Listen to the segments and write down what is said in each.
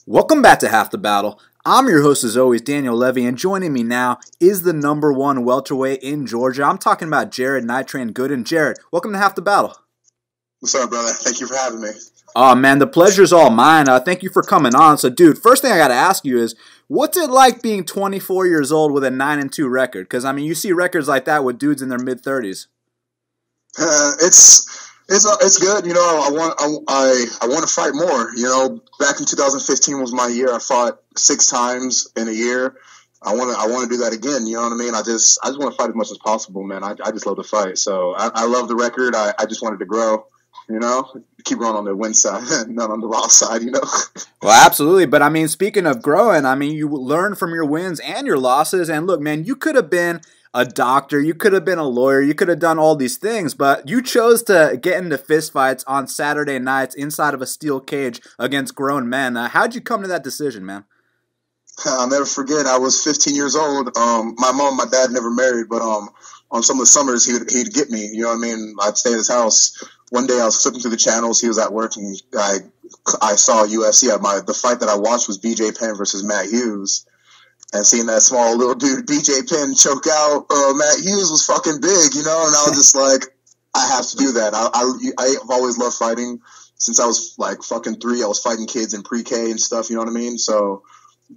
Welcome back to Half the Battle. I'm your host as always, Daniel Levi, and joining me now is the #1 welterweight in Georgia. I'm talking about Jared Night Train Gooden. Jared, welcome to Half the Battle. What's up, brother? Thank you for having me. Oh, man, the pleasure's all mine. Thank you for coming on. So, dude, first thing I got to ask you is, what's it like being 24 years old with a 9-2 record? Because, I mean, you see records like that with dudes in their mid-30s. It's good. You know, I want to fight more. You know, back in 2015 was my year. I fought 6 times in a year. I want to do that again. You know what I mean? I just want to fight as much as possible, man. I just love to fight. So I love the record. I just wanted to grow. You know, keep growing on the win side, not on the loss side. You know. Well, absolutely. But I mean, speaking of growing, I mean, you learn from your wins and your losses. And look, man, you could have been a doctor, you could have been a lawyer, you could have done all these things, but you chose to get into fistfights on Saturday nights inside of a steel cage against grown men. How'd you come to that decision, man? I'll never forget. I was 15 years old. My mom, my dad never married, but on some of the summers he'd get me. You know what I mean? I'd stay at his house. One day I was flipping through the channels. He was at work, and I saw UFC. The fight that I watched was BJ Penn versus Matt Hughes. And seeing that small little dude, BJ Penn, choke out Matt Hughes was fucking big, you know? And I was just like, I have to do that. I've always loved fighting. Since I was like fucking 3, I was fighting kids in pre-K and stuff, you know what I mean? So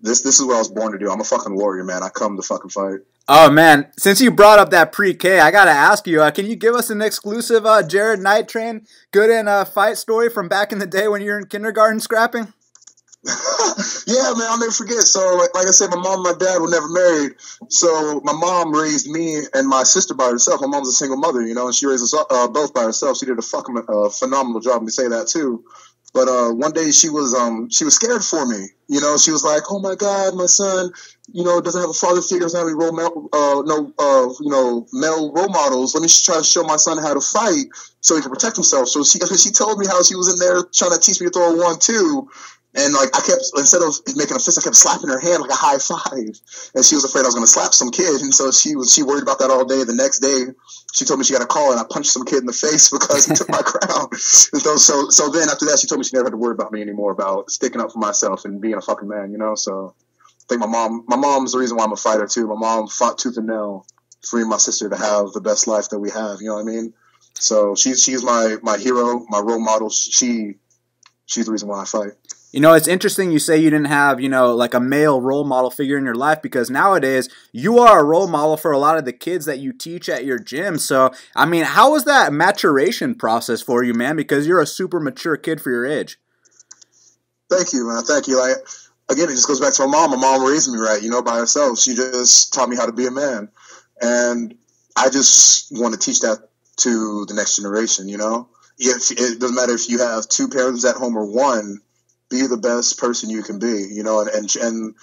this is what I was born to do. I'm a fucking warrior, man. I come to fucking fight. Oh, man. Since you brought up that pre-K, I got to ask you, can you give us an exclusive Jared Night Train Gooden fight story from back in the day when you were in kindergarten scrapping? Yeah, man, I'll never forget. So, like I said, my mom and my dad were never married. So my mom raised me and my sister by herself. My mom's a single mother, you know, and she raised us both by herself. She did a fucking phenomenal job. Let me say that too. But one day she was scared for me. You know, she was like, "Oh my God, my son, you know, doesn't have a father figure, doesn't have any male role models. Let me try to show my son how to fight so he can protect himself." So she told me how she was in there trying to teach me to throw a 1-2. And like instead of making a fist, I kept slapping her hand like a high five. And she was afraid I was going to slap some kid. And so she worried about that all day. The next day, she told me she got a call, and I punched some kid in the face because he took my crown. And so then after that, she told me she never had to worry about me anymore, about sticking up for myself and being a fucking man, you know? So I think my mom's the reason why I'm a fighter too. My mom fought tooth and nail for me and my sister to have the best life that we have. You know what I mean? So she's my hero, my role model. She's the reason why I fight. You know, it's interesting you say you didn't have, you know, like a male role model figure in your life, because nowadays you are a role model for a lot of the kids that you teach at your gym. So, I mean, how was that maturation process for you, man? Because you're a super mature kid for your age. Thank you, man. Thank you. Like, again, it just goes back to my mom. My mom raised me right, you know, by herself. She just taught me how to be a man. And I just want to teach that to the next generation, you know? It doesn't matter if you have 2 parents at home or 1. Be the best person you can be, you know, and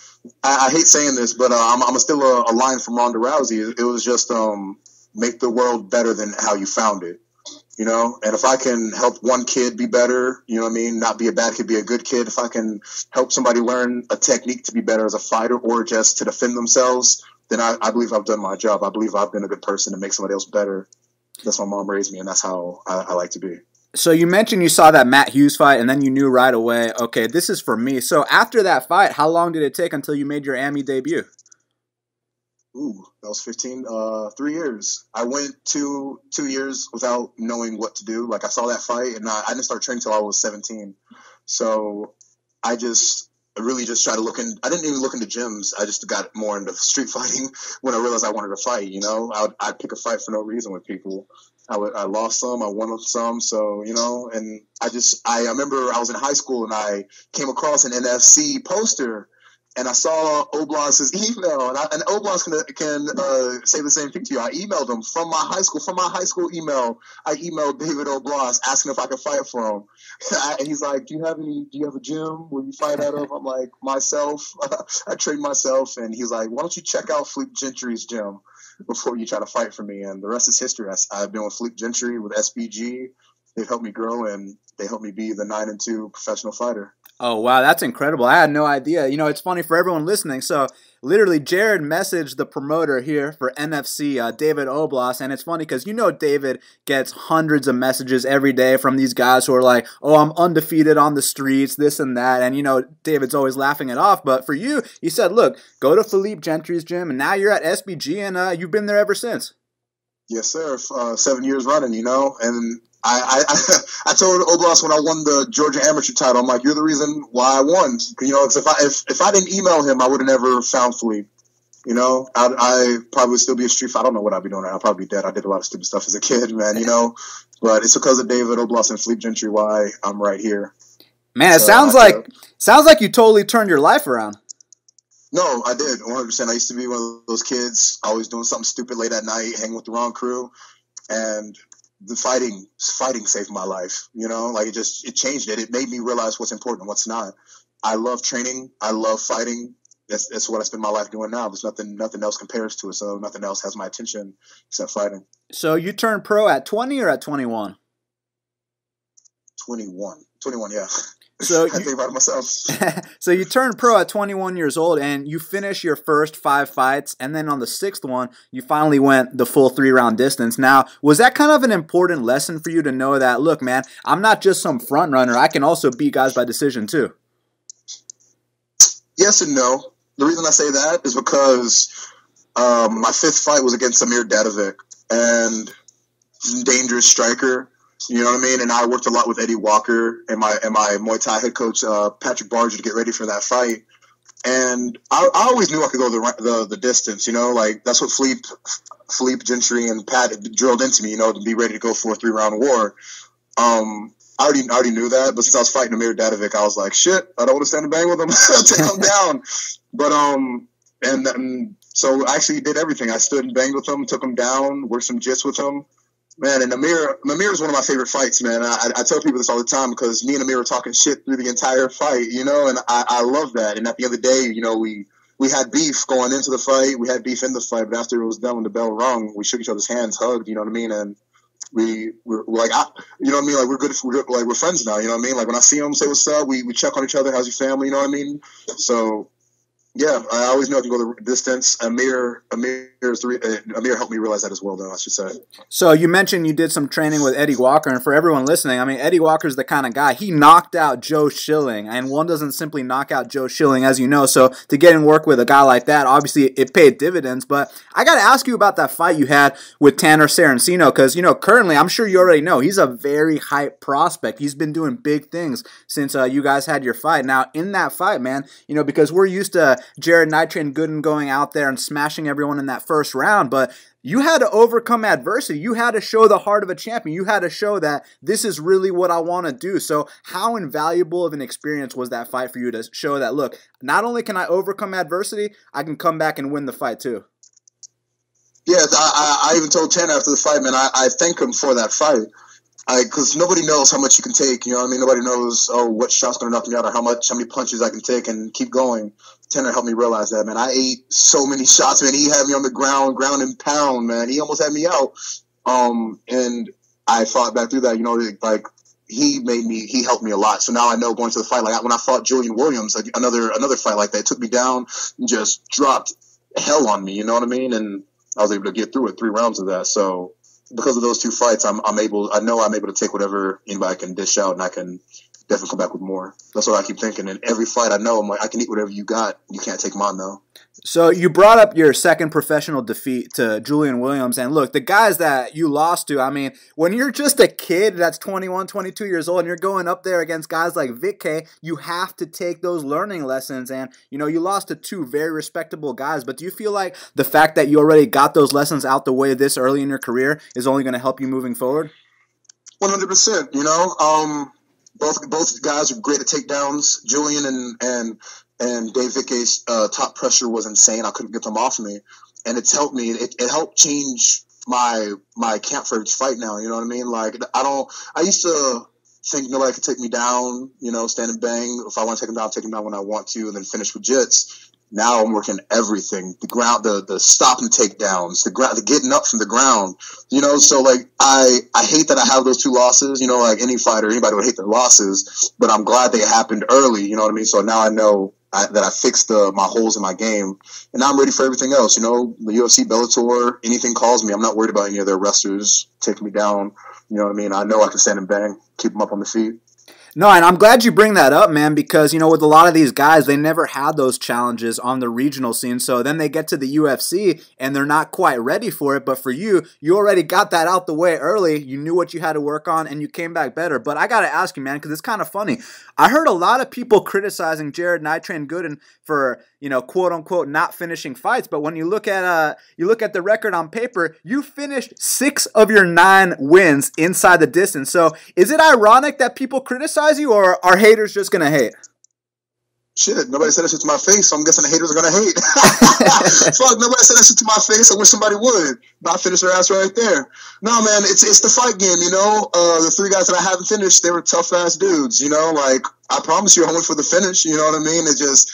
I hate saying this, but I'm still a line from Ronda Rousey. It was just make the world better than how you found it, you know. And if I can help one kid be better, you know what I mean, not be a bad kid, be a good kid. If I can help somebody learn a technique to be better as a fighter or just to defend themselves, then I believe I've done my job. I believe I've been a good person to make somebody else better. That's how my mom raised me, and that's how I like to be. So you mentioned you saw that Matt Hughes fight, and then you knew right away, okay, this is for me. So after that fight, how long did it take until you made your AMI debut? Ooh, that was 3 years. I went 2 years without knowing what to do. Like, I saw that fight, and I didn't start training until I was 17. So I really just tried to I didn't even look into gyms. I just got more into street fighting when I realized I wanted to fight, you know. I'd pick a fight for no reason with people. I lost some, I won some, so, you know, and I remember I was in high school and I came across an NFC poster and I saw Oblast's email, and Oblast can say the same thing to you. I emailed him from my high school email. I emailed David Oblast asking if I could fight for him. And he's like, do you have a gym where you fight out of? I'm like, myself. I train myself. And he's like, why don't you check out Fleet Gentry's gym before you try to fight for me? And the rest is history. I've been with Fleet Gentry, with SBG. They've helped me grow, and they helped me be the 9-2 professional fighter. Oh, wow, that's incredible. I had no idea. You know, it's funny for everyone listening. So literally Jared messaged the promoter here for NFC, David Oblas, and it's funny because David gets hundreds of messages every day from these guys who are like, oh, I'm undefeated on the streets, this and that, and David's always laughing it off, but for you, he said, look, go to Philippe Gentry's gym, and now you're at SBG, and you've been there ever since. Yes, sir. 7 years running, and I told Oblas when I won the Georgia amateur title, I'm like, you're the reason why I won. If I didn't email him, I would have never found Philippe. I probably would still be a street fighter. I don't know what I'd be doing. I'd probably be dead. I did a lot of stupid stuff as a kid, man, But it's because of David Oblas and Philippe Gentry why I'm right here. Man, it sounds like you totally turned your life around. No, I did, 100%. I used to be one of those kids, always doing something stupid late at night, hanging with the wrong crew, and the fighting saved my life. It changed it. It made me realize what's important and what's not. I love training. I love fighting. That's what I spend my life doing now. There's nothing else compares to it. So nothing else has my attention except fighting. So you turned pro at 20 or at 21? 21, yeah. So I think about it myself. So you turned pro at 21 years old, and you finished your first 5 fights, and then on the 6th one, you finally went the full 3-round distance. Now, was that kind of an important lesson for you to know that, look, man, I'm not just some front runner. I can also beat guys by decision too? Yes and no. The reason I say that is because my 5th fight was against Amir Dadovic, and dangerous striker. You know what I mean? And I worked a lot with Eddie Walker and my Muay Thai head coach, Patrick Barger, to get ready for that fight. And I always knew I could go the distance, that's what Philippe Gentry and Pat drilled into me, to be ready to go for a 3-round war. I already knew that, but since I was fighting Amir Dadovic, I was like, shit, I don't want to stand and bang with him. Take him down. But, so I actually did everything. I stood and banged with him, took him down, worked some jits with him. Man, and Amir is one of my favorite fights, man. I tell people this all the time because me and Amir were talking shit through the entire fight, and I love that. And at the end of the day, we had beef going into the fight. We had beef in the fight, but after it was done, when the bell rung, we shook each other's hands, hugged, you know what I mean? And we're like, you know what I mean? Like, we're good. We're friends now, you know what I mean? Like, when I see him, say what's up. We check on each other. How's your family? You know what I mean? So, yeah, I always knew I could go the distance. Amir helped me realize that as well, though, I should say. So you mentioned you did some training with Eddie Walker, and for everyone listening, I mean, Eddie Walker's the kind of guy, he knocked out Joe Schilling, and one doesn't simply knock out Joe Schilling, as you know, so to get and work with a guy like that, obviously it paid dividends, but I got to ask you about that fight you had with Tanner Saraceno, because, currently, I'm sure you already know, he's a very hyped prospect. He's been doing big things since you guys had your fight. Now, in that fight, man, because we're used to Jared Nitre and Gooden going out there and smashing everyone in that first round, but you had to overcome adversity. You had to show the heart of a champion. You had to show that this is really what I want to do. So how invaluable of an experience was that fight for you to show that, look, not only can I overcome adversity, I can come back and win the fight too? Yes, I even told Tanner after the fight, man, I thank him for that fight. Because nobody knows how much you can take, you know what I mean? Nobody knows, what shot's going to knock me out or how many punches I can take and keep going. Tanner helped me realize that, man. I ate so many shots, man. He had me on the ground and pound, man. He almost had me out. And I fought back through that, he helped me a lot. So now I know going to the fight, like when I fought Julian Williams, like another fight like that, it took me down and just dropped hell on me, you know what I mean? And I was able to get through it 3 rounds of that. So because of those 2 fights, I know I'm able to take whatever anybody can dish out, and I can definitely come back with more. That's what I keep thinking. And every fight I know, I'm like, I can eat whatever you got. You can't take mine, though. So you brought up your second professional defeat to Julian Williams. And look, the guys that you lost to, I mean, when you're just a kid that's 21, 22 years old and you're going up there against guys like Vic K, you have to take those learning lessons. And, you lost to 2 very respectable guys. But do you feel like the fact that you already got those lessons out the way this early in your career is only going to help you moving forward? 100%, Both guys are great at takedowns. Julian and Dave Vicke's top pressure was insane. I couldn't get them off me, and it's helped me. It helped change my camp for each fight now. You know what I mean? Like I used to think nobody could take me down. Stand and bang. If I want to take him down when I want to, and then finish with jits. Now I'm working everything, the ground, the stop and takedowns, the getting up from the ground, so like, I hate that I have those 2 losses, like any fighter, anybody would hate their losses, but I'm glad they happened early, you know what I mean? So now I know I fixed my holes in my game, and now I'm ready for everything else. You know, the UFC, Bellator, anything calls me. I'm not worried about any of their wrestlers taking me down. You know what I mean? I know I can stand and bang, keep them up on the feet. No, and I'm glad you bring that up, man, because, you know, with a lot of these guys, they never had those challenges on the regional scene. So then they get to the UFC and they're not quite ready for it. But for you, you already got that out the way early. You knew what you had to work on and you came back better. But I got to ask you, man, because it's kind of funny. I heard a lot of people criticizing Jared Night Train Gooden for, you know, quote unquote, not finishing fights. But when you look at the record on paper, you finished 6 of your 9 wins inside the distance. So is it ironic that people criticize you, or are haters just gonna hate? Shit, nobody said that shit to my face, so I'm guessing the haters are gonna hate. Fuck, nobody said that shit to my face. I wish somebody would. But I finished their ass right there. No, man, it's the fight game, you know. The 3 guys that I haven't finished, they were tough ass dudes, you know. Like, I promise you, I went for the finish. You know what I mean? It just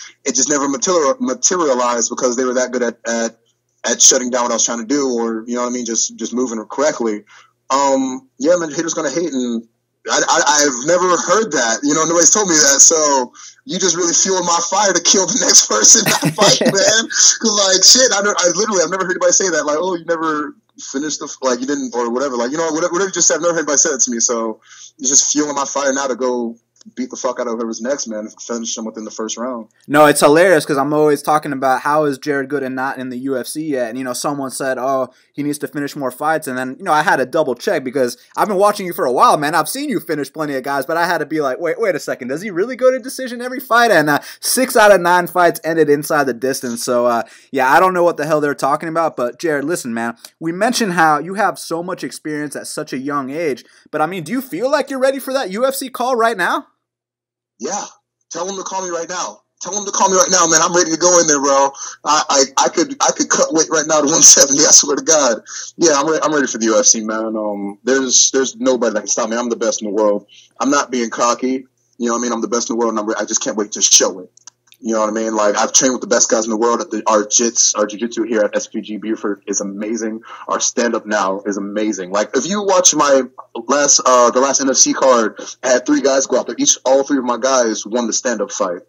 never materialized because they were that good at shutting down what I was trying to do, or you know what I mean, just moving correctly. Yeah, man, haters gonna hate, and I've never heard that. You know, nobody's told me that. So you just really fueling my fire to kill the next person in that fight, man. Because, like, shit, I've never heard anybody say that. Like, oh, you never finished you didn't, or whatever. Like, you know, whatever you just said, I've never heard anybody say that to me. So it's just fueling my fire now to go beat the fuck out of whoever's next, man. Finish them within the first round. No, it's hilarious because I'm always talking about how is Jared Gooden not in the UFC yet, and you know, someone said, oh, he needs to finish more fights, and then, you know, I had to double check because I've been watching you for a while, man. I've seen you finish plenty of guys, but I had to be like, wait a second, does he really go to decision every fight? And 6 out of 9 fights ended inside the distance. So yeah, I don't know what the hell they're talking about, but Jared, listen, man, we mentioned how you have so much experience at such a young age, but I mean, do you feel like you're ready for that UFC call right now? Yeah, tell them to call me right now. Tell them to call me right now, man. I'm ready to go in there, bro. I could cut weight right now to 170. I swear to God. Yeah, I'm ready for the UFC, man. There's nobody that can stop me. I'm the best in the world. I'm not being cocky. You know what I mean? I'm the best in the world, and I just can't wait to show it. You know what I mean? Like, I've trained with the best guys in the world. Our jiu-jitsu here at SPG Buford is amazing. Our stand-up now is amazing. Like, if you watch the last NFC card, I had 3 guys go out there. All 3 of my guys won the stand-up fight.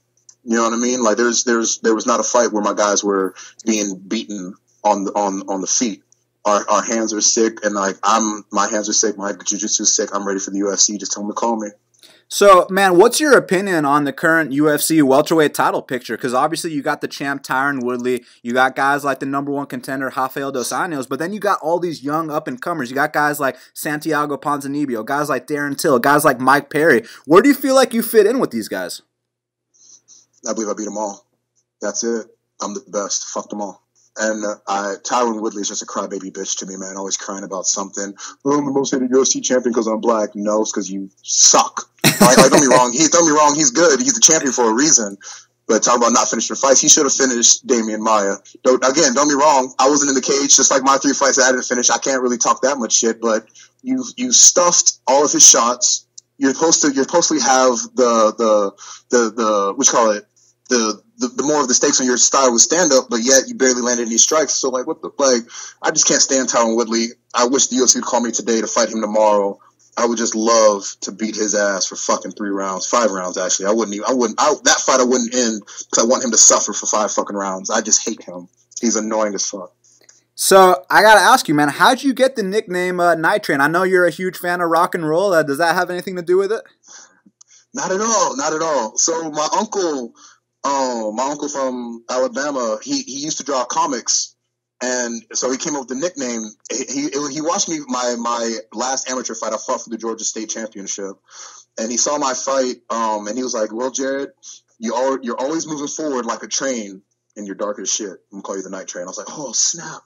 You know what I mean? Like, there was not a fight where my guys were being beaten on the feet. Our hands are sick, and like, my hands are sick. My jiu-jitsu is sick. I'm ready for the UFC. Just tell them to call me. So, man, what's your opinion on the current UFC welterweight title picture? Because obviously you got the champ Tyron Woodley, you got guys like the #1 contender Rafael Dos Anjos, but then you got all these young up-and-comers. You got guys like Santiago Ponzinibbio, guys like Darren Till, guys like Mike Perry. Where do you feel like you fit in with these guys? I believe I beat them all. That's it. I'm the best. Fuck them all. And Tyron Woodley is just a crybaby bitch to me, man. Always crying about something. Oh, I'm the most hated UFC champion because I'm black. No, it's because you suck. Like, don't get me wrong. He's good. He's the champion for a reason. But talking about not finishing fights, he should have finished Damian Maia. Don't get me wrong. I wasn't in the cage, just like my 3 fights that I didn't finish. I can't really talk that much shit, but you stuffed all of his shots. You're supposed to have the what you call it, the more of the stakes on your style with stand up, but yet you barely landed any strikes. So like, I just can't stand Tyron Woodley. I wish the UFC would call me today to fight him tomorrow. I would just love to beat his ass for fucking 5 rounds actually. That fight I wouldn't end because I want him to suffer for 5 fucking rounds. I just hate him. He's annoying as fuck. So I gotta ask you, man, how'd you get the nickname Night Train? I know you're a huge fan of rock and roll. Does that have anything to do with it? Not at all. So my uncle from Alabama, he used to draw comics, and so he came up with the nickname. He watched me my last amateur fight. I fought for the Georgia State Championship, and he saw my fight, and he was like, "Well, Jared, you're always moving forward like a train, and you're dark as shit. I'm gonna call you the Night Train." I was like, "Oh snap."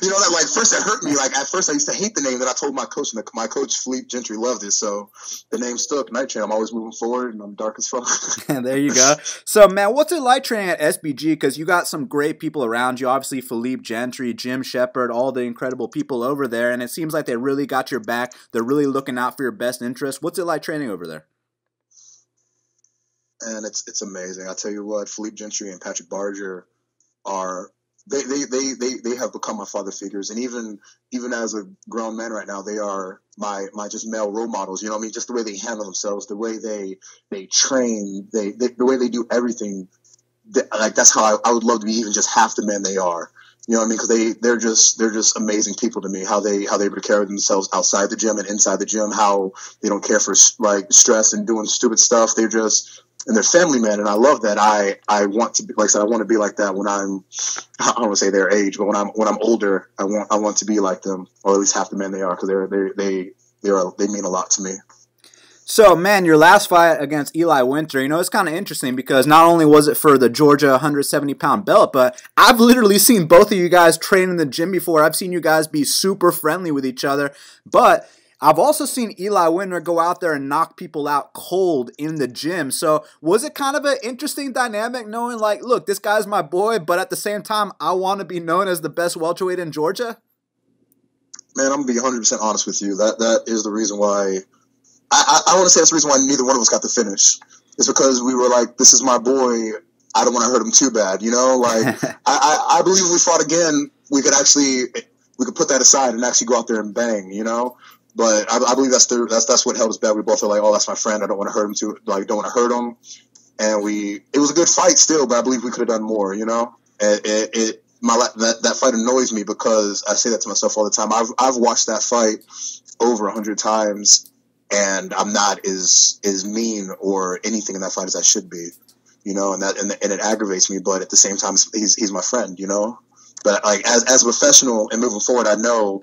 You know, that like first it hurt me. Like at first I used to hate the name that I told my coach, and my coach Philippe Gentry loved it. So the name stuck, Night Train. I'm always moving forward, and I'm dark as fuck. There you go. So man, what's it like training at SBG? Because you got some great people around you. Obviously Philippe Gentry, Jim Shepard, all the incredible people over there, and it seems like they really got your back. They're really looking out for your best interest. What's it like training over there? And it's amazing. I tell you what, Philippe Gentry and Patrick Barger are they have become my father figures, and even as a grown man right now, they are my just male role models. You know what I mean? Just the way they handle themselves, the way they train, the way they do everything. Like that's how I would love to be even just half the man they are. You know what I mean? Because they're just amazing people to me. How they able to carry themselves outside the gym and inside the gym. How they don't care for like stress and doing stupid stuff. And they're family men, and I love that. I want to be, like I said, I want to be like that when I don't want to say their age, but when I'm older, I want to be like them, or at least half the men they are, because they mean a lot to me. So, man, your last fight against Eli Winter, it's kind of interesting because not only was it for the Georgia 170-pound belt, but I've literally seen both of you guys train in the gym before. I've seen you guys be super friendly with each other, but I've also seen Eli Winter go out there and knock people out cold in the gym. So was it kind of an interesting dynamic knowing, like, look, this guy's my boy, but at the same time, I want to be known as the best welterweight in Georgia? Man, I'm going to be 100% honest with you. That is the reason why I want to say that's the reason why neither one of us got the finish. It's because we were like, this is my boy. I don't want to hurt him too bad, Like, I believe if we fought again, we could put that aside and actually go out there and bang, But I believe that's what held us back. We both are like, oh, that's my friend. I don't want to hurt him don't want to hurt him. And it was a good fight still, but I believe we could have done more, That fight annoys me because I say that to myself all the time. I've watched that fight over 100 times, and I'm not as mean or anything in that fight as I should be, and it aggravates me. But at the same time, he's my friend, But like as a professional and moving forward, I know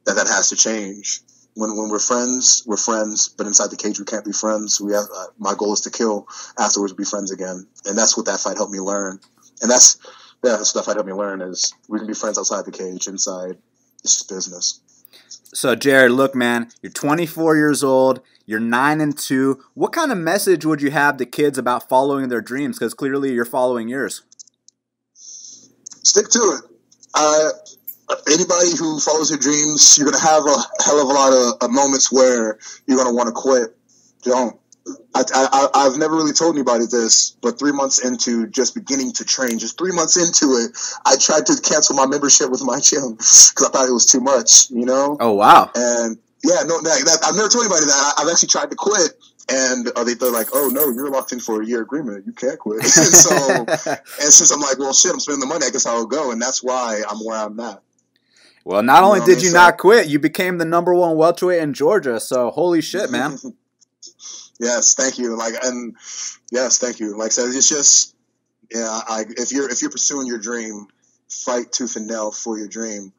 that has to change. When we're friends, but inside the cage we can't be friends. We have my goal is to kill. Afterwards, be friends again, and that's what that fight helped me learn. And that's what that fight helped me learn is we can be friends outside the cage. Inside, it's just business. So, Jared, look, man, you're 24 years old. You're 9-2. What kind of message would you have to kids about following their dreams? Because clearly you're following yours. Stick to it. Anybody who follows their dreams, you're going to have a hell of a lot of moments where you're going to want to quit. Don't. I've never really told anybody this, but 3 months into just beginning to train, just 3 months into it, I tried to cancel my membership with my gym because I thought it was too much, Oh, wow. And yeah, no, I've never told anybody that. I've actually tried to quit, and they're like, oh, no, you're locked in for a year agreement. You can't quit. and since I'm like, well, shit, I'm spending the money, I guess I'll go, and that's why I'm where I'm at. Well, not only did you not quit, you became the #1 welterweight in Georgia, so holy shit, man. Yes, thank you. Yes, thank you. Like I said, it's just, if you're pursuing your dream, fight tooth and nail for your dream.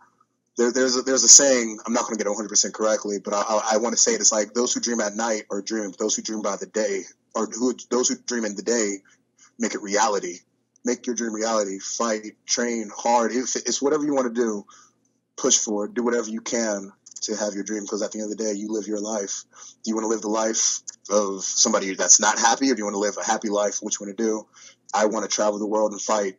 There's a saying, I'm not going to get it 100% correctly, but I want to say it. It's like those who dream at night are dreams. Those who dream by the day, those who dream in the day, make it reality. Make your dream reality. Fight, train hard. If it's whatever you want to do, push for it. Do whatever you can to have your dream, because at the end of the day, you live your life. Do you want to live the life of somebody that's not happy, or do you want to live a happy life? Which one to do? I want to travel the world and fight,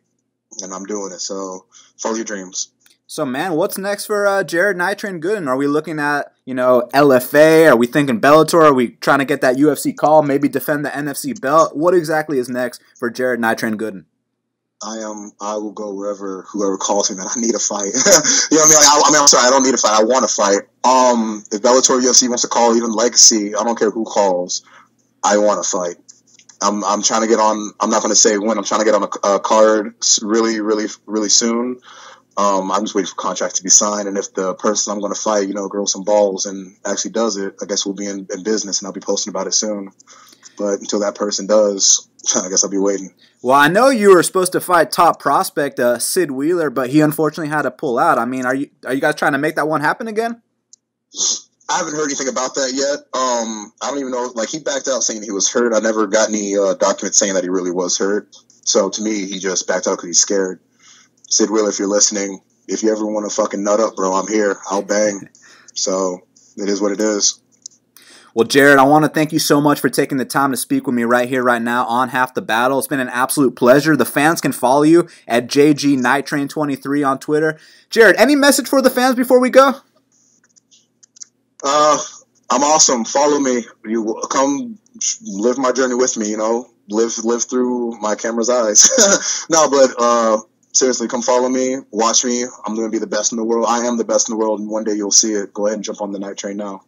and I'm doing it. So follow your dreams. So, man, what's next for Jared Night Train Gooden? Are we looking at, LFA? Are we thinking Bellator? Are we trying to get that UFC call, maybe defend the NFC belt? What exactly is next for Jared Night Train Gooden? I will go whoever calls me, man. I need a fight. You know what I mean? I'm sorry, I don't need a fight. I want to fight. If Bellator UFC wants to call, even Legacy, I don't care who calls. I want to fight. I'm trying to get on. I'm not going to say when. I'm trying to get on a card really, really, really soon. I'm just waiting for contract to be signed, and if the person I'm going to fight, grows some balls and actually does it, I guess we'll be in business, and I'll be posting about it soon. But until that person does, I guess I'll be waiting. Well, I know you were supposed to fight top prospect Sid Wheeler, but he unfortunately had to pull out. I mean, are you guys trying to make that one happen again? I haven't heard anything about that yet. I don't even know. Like, he backed out saying he was hurt. I never got any documents saying that he really was hurt. So to me, he just backed out because he's scared. Sid Wheeler, if you're listening, if you ever want to fucking nut up, bro, I'm here. I'll bang. So it is what it is. Well, Jared, I want to thank you so much for taking the time to speak with me right here, right now on Half the Battle. It's been an absolute pleasure. The fans can follow you at JGNightTrain23 on Twitter. Jared, any message for the fans before we go? I'm awesome. Follow me. You come live my journey with me, Live through my camera's eyes. No, but seriously, come follow me, watch me. I'm going to be the best in the world. I am the best in the world, and one day you'll see it. Go ahead and jump on the night train now.